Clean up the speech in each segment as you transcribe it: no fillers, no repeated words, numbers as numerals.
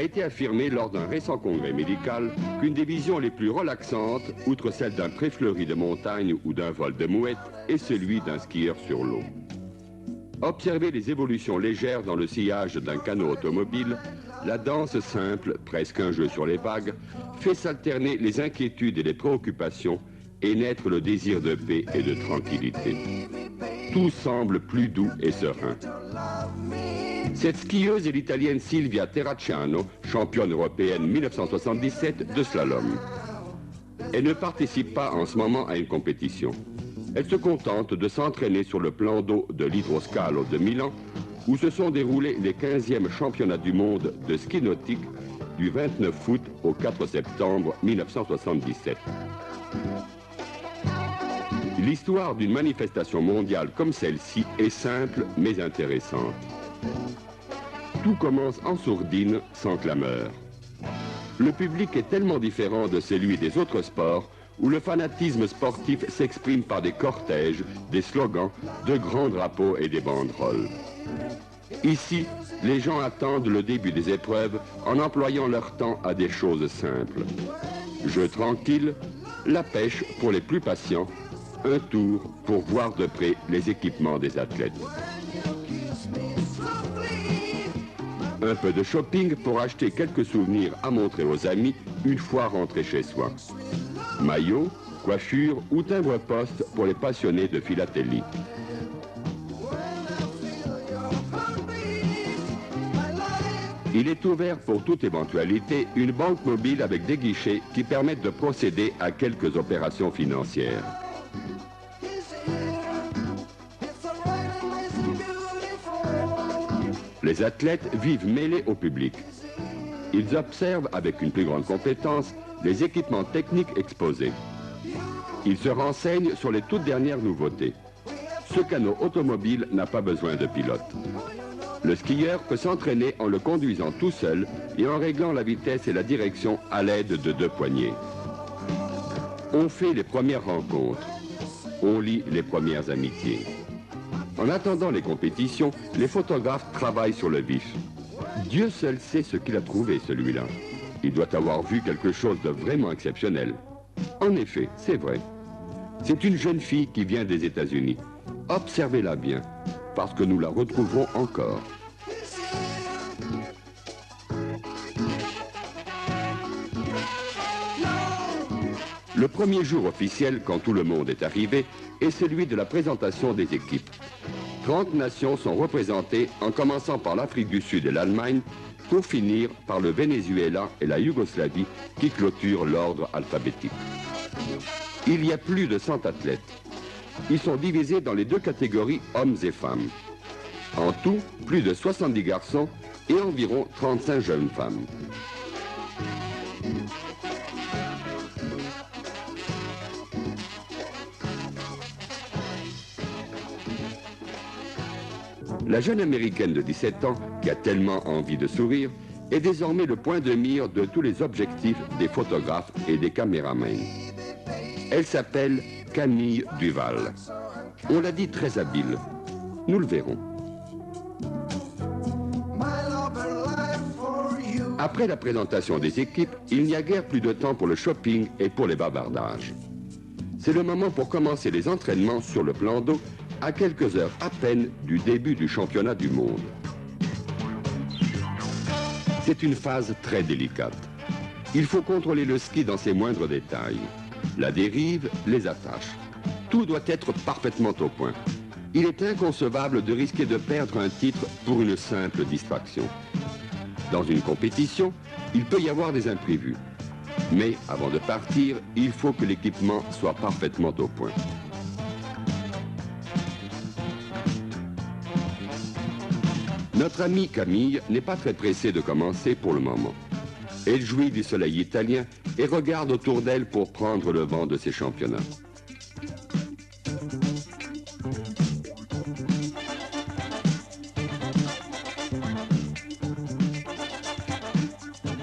a été affirmé lors d'un récent congrès médical qu'une des visions les plus relaxantes, outre celle d'un pré fleuri de montagne ou d'un vol de mouette, est celui d'un skieur sur l'eau. Observer les évolutions légères dans le sillage d'un canot automobile, la danse simple, presque un jeu sur les vagues, fait s'alterner les inquiétudes et les préoccupations et naître le désir de paix et de tranquillité. Tout semble plus doux et serein. Cette skieuse est l'Italienne Silvia Terracciano, championne européenne 1977 de slalom. Elle ne participe pas en ce moment à une compétition. Elle se contente de s'entraîner sur le plan d'eau de l'Hydroscalo de Milan, où se sont déroulés les 15e championnats du monde de ski nautique du 29 août au 4 septembre 1977. L'histoire d'une manifestation mondiale comme celle-ci est simple mais intéressante. Tout commence en sourdine, sans clameur. Le public est tellement différent de celui des autres sports où le fanatisme sportif s'exprime par des cortèges, des slogans, de grands drapeaux et des banderoles. Ici, les gens attendent le début des épreuves en employant leur temps à des choses simples. Jeu tranquille, la pêche pour les plus patients, un tour pour voir de près les équipements des athlètes. Un peu de shopping pour acheter quelques souvenirs à montrer aux amis une fois rentrés chez soi. Maillot, coiffure ou timbre-poste pour les passionnés de philatélie. Il est ouvert pour toute éventualité une banque mobile avec des guichets qui permettent de procéder à quelques opérations financières. Les athlètes vivent mêlés au public. Ils observent avec une plus grande compétence les équipements techniques exposés. Ils se renseignent sur les toutes dernières nouveautés. Ce canot automobile n'a pas besoin de pilote. Le skieur peut s'entraîner en le conduisant tout seul et en réglant la vitesse et la direction à l'aide de 2 poignées. On fait les premières rencontres. On lie les premières amitiés. En attendant les compétitions, les photographes travaillent sur le vif. Dieu seul sait ce qu'il a trouvé, celui-là. Il doit avoir vu quelque chose de vraiment exceptionnel. En effet, c'est vrai. C'est une jeune fille qui vient des États-Unis. Observez-la bien, parce que nous la retrouverons encore. Le premier jour officiel, quand tout le monde est arrivé, est celui de la présentation des équipes. 30 nations sont représentées, en commençant par l'Afrique du Sud et l'Allemagne, pour finir par le Venezuela et la Yougoslavie qui clôturent l'ordre alphabétique. Il y a plus de 100 athlètes. Ils sont divisés dans les 2 catégories hommes et femmes. En tout, plus de 70 garçons et environ 35 jeunes femmes. La jeune américaine de 17 ans, qui a tellement envie de sourire, est désormais le point de mire de tous les objectifs des photographes et des caméramans. Elle s'appelle Camille Duval. On l'a dit très habile. Nous le verrons. Après la présentation des équipes, il n'y a guère plus de temps pour le shopping et pour les bavardages. C'est le moment pour commencer les entraînements sur le plan d'eau à quelques heures à peine du début du championnat du monde. C'est une phase très délicate. Il faut contrôler le ski dans ses moindres détails. La dérive, les attaches. Tout doit être parfaitement au point. Il est inconcevable de risquer de perdre un titre pour une simple distraction. Dans une compétition, il peut y avoir des imprévus. Mais avant de partir, il faut que l'équipement soit parfaitement au point. Notre amie Camille n'est pas très pressée de commencer pour le moment. Elle jouit du soleil italien et regarde autour d'elle pour prendre le vent de ses championnats.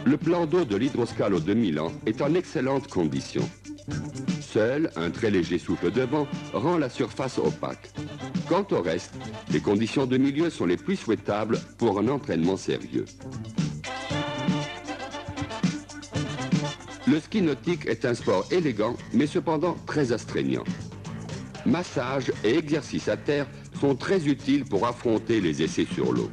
Le plan d'eau de l'Hydroscalo de Milan est en excellente condition. Seul un très léger souffle de vent rend la surface opaque. Quant au reste, les conditions de milieu sont les plus souhaitables pour un entraînement sérieux. Le ski nautique est un sport élégant, mais cependant très astreignant. Massage et exercices à terre sont très utiles pour affronter les essais sur l'eau.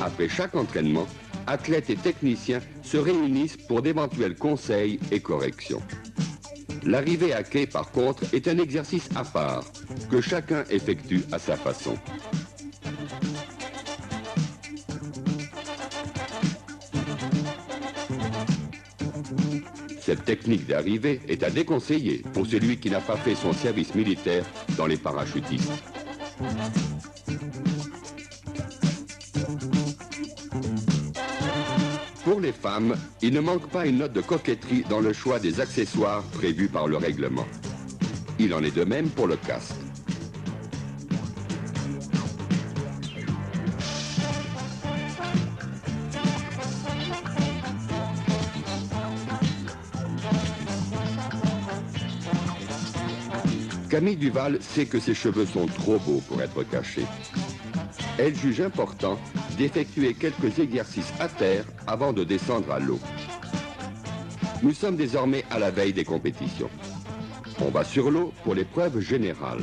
Après chaque entraînement, athlètes et techniciens se réunissent pour d'éventuels conseils et corrections. L'arrivée à quai, par contre, est un exercice à part, que chacun effectue à sa façon. Cette technique d'arrivée est à déconseiller pour celui qui n'a pas fait son service militaire dans les parachutistes. Pour les femmes, il ne manque pas une note de coquetterie dans le choix des accessoires prévus par le règlement. Il en est de même pour le casque. Camille Duval sait que ses cheveux sont trop beaux pour être cachés. Elle juge important d'effectuer quelques exercices à terre avant de descendre à l'eau. Nous sommes désormais à la veille des compétitions. On va sur l'eau pour l'épreuve générale.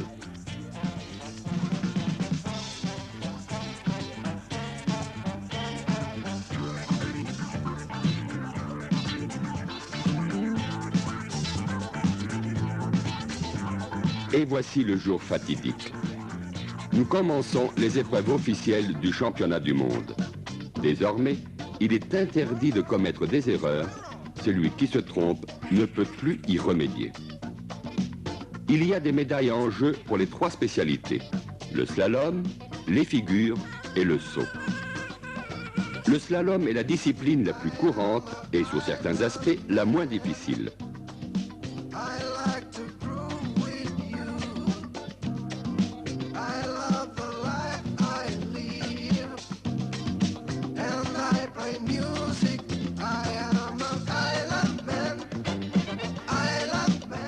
Et voici le jour fatidique. Nous commençons les épreuves officielles du championnat du monde. Désormais, il est interdit de commettre des erreurs. Celui qui se trompe ne peut plus y remédier. Il y a des médailles en jeu pour les 3 spécialités: le slalom, les figures et le saut. Le slalom est la discipline la plus courante et, sur certains aspects, la moins difficile.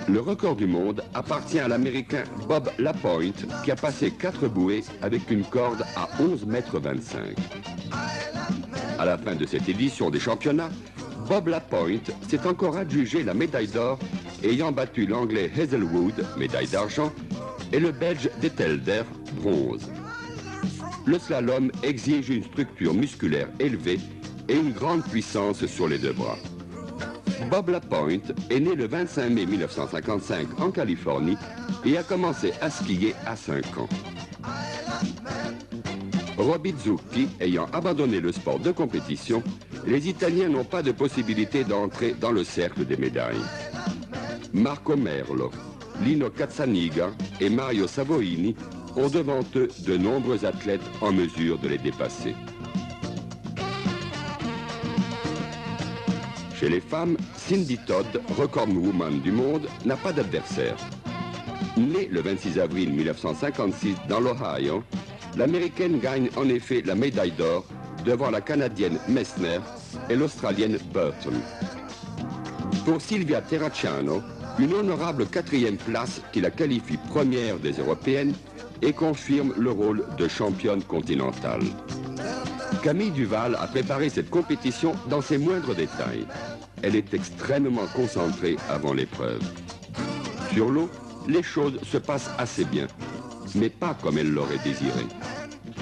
Le record du monde appartient à l'Américain Bob Lapointe, qui a passé 4 bouées avec une corde à 11,25 mètres. À la fin de cette édition des championnats, Bob Lapointe s'est encore adjugé la médaille d'or, ayant battu l'Anglais Hazelwood, médaille d'argent, et le Belge Dettelder, bronze. Le slalom exige une structure musculaire élevée et une grande puissance sur les 2 bras. Bob Lapointe est né le 25 mai 1955 en Californie et a commencé à skier à 5 ans. Roby Zucchi ayant abandonné le sport de compétition, les Italiens n'ont pas de possibilité d'entrer dans le cercle des médailles. Marco Merlo, Lino Cazzaniga et Mario Savoini ont devant eux de nombreux athlètes en mesure de les dépasser. Chez les femmes, Cindy Todd, recordwoman du monde, n'a pas d'adversaire. Née le 26 avril 1956 dans l'Ohio, l'Américaine gagne en effet la médaille d'or devant la Canadienne Messner et l'Australienne Burton. Pour Silvia Terracciano, une honorable 4e place qui la qualifie première des Européennes et confirme le rôle de championne continentale. Camille Duval a préparé cette compétition dans ses moindres détails. Elle est extrêmement concentrée avant l'épreuve. Sur l'eau, les choses se passent assez bien, mais pas comme elle l'aurait désiré.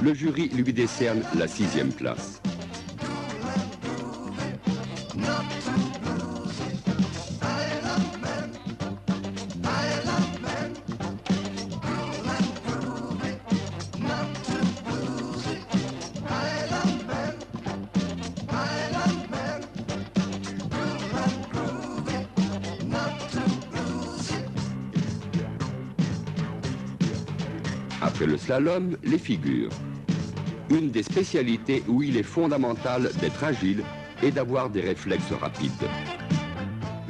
Le jury lui décerne la 6e place. Après le slalom, les figures. Une des spécialités où il est fondamental d'être agile et d'avoir des réflexes rapides.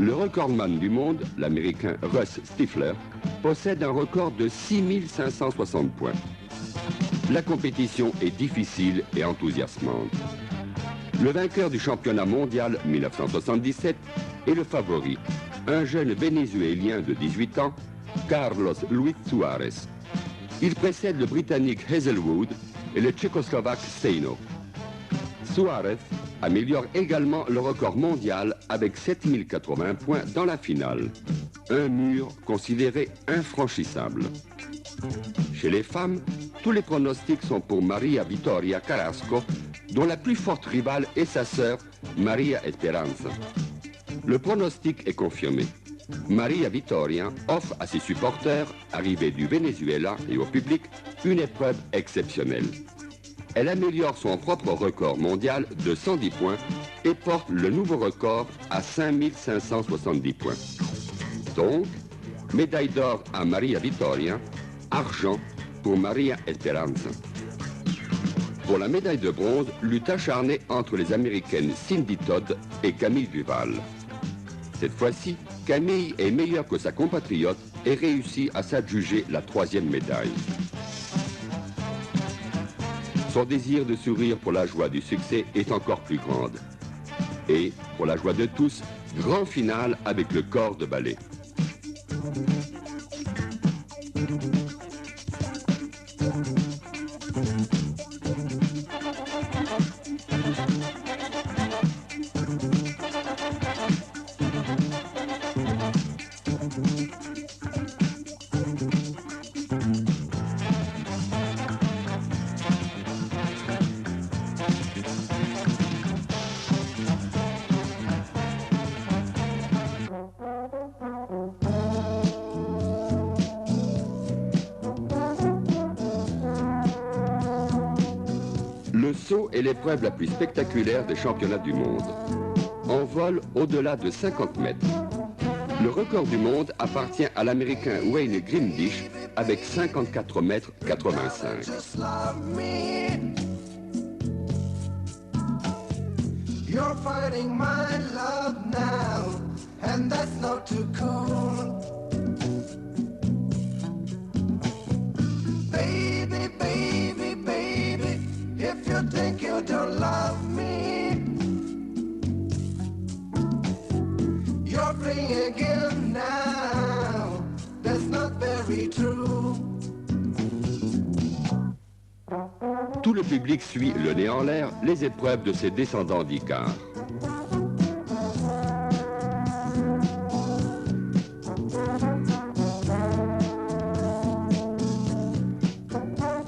Le recordman du monde, l'Américain Russ Stifler, possède un record de 6560 points. La compétition est difficile et enthousiasmante. Le vainqueur du championnat mondial 1977 est le favori, un jeune Vénézuélien de 18 ans, Carlos Luis Suárez. Il précède le Britannique Hazelwood et le Tchécoslovaque Steino. Suárez améliore également le record mondial avec 7080 points dans la finale. Un mur considéré infranchissable. Chez les femmes, tous les pronostics sont pour Maria Vittoria Carrasco, dont la plus forte rivale est sa sœur, Maria Esperanza. Le pronostic est confirmé. Maria Vittoria offre à ses supporters, arrivés du Venezuela et au public, une épreuve exceptionnelle. Elle améliore son propre record mondial de 110 points et porte le nouveau record à 5570 points. Donc, médaille d'or à Maria Vittoria, argent pour Maria Esperanza. Pour la médaille de bronze, lutte acharnée entre les Américaines Cindy Todd et Camille Duval. Cette fois-ci, Camille est meilleure que sa compatriote et réussit à s'adjuger la 3e médaille. Son désir de sourire pour la joie du succès est encore plus grande. Et, pour la joie de tous, grand final avec le corps de ballet. Le saut est l'épreuve la plus spectaculaire des championnats du monde. En vol au-delà de 50 mètres. Le record du monde appartient à l'Américain Wayne Grimdish avec 54 mètres 85. You're fighting my love now, and that's not too cool. Baby, baby, baby, if you think you don't love me, you're playing again now, that's not very true. Tout le public suit le nez en l'air les épreuves de ses descendants d'Icare.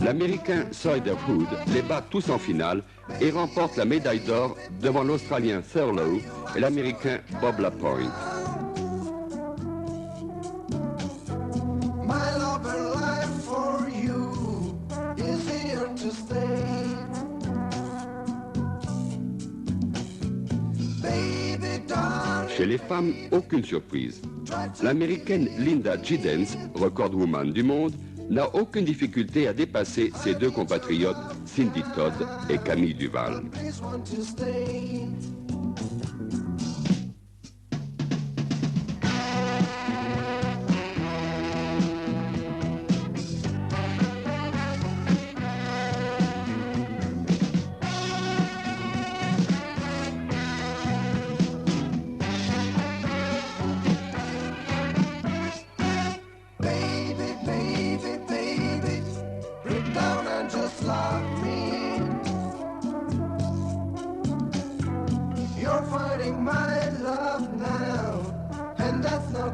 L'Américain Sawyer Hood les bat tous en finale et remporte la médaille d'or devant l'Australien Thurlow et l'Américain Bob Lapointe. Chez les femmes, aucune surprise. L'Américaine Linda Giddens, recordwoman du monde, n'a aucune difficulté à dépasser ses deux compatriotes Cindy Todd et Camille Duval.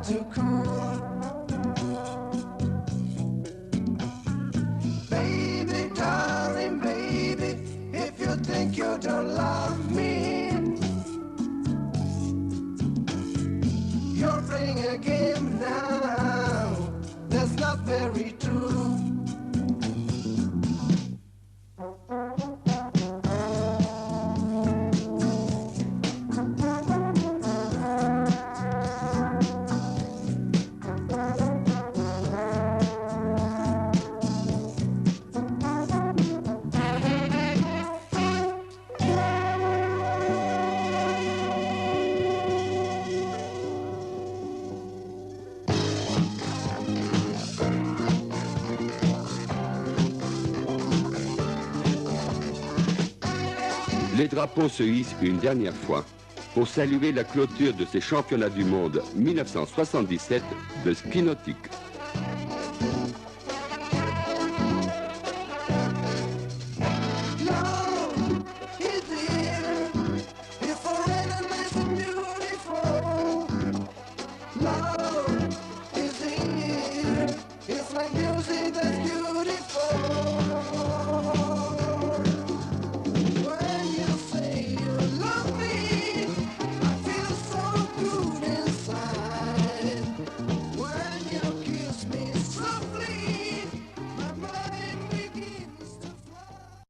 Too cool. Baby, darling, baby, if you think you don't love me, you're playing a game now, that's not very true. les drapeaux se hissent une dernière fois pour saluer la clôture de ces championnats du monde 1977 de ski nautique.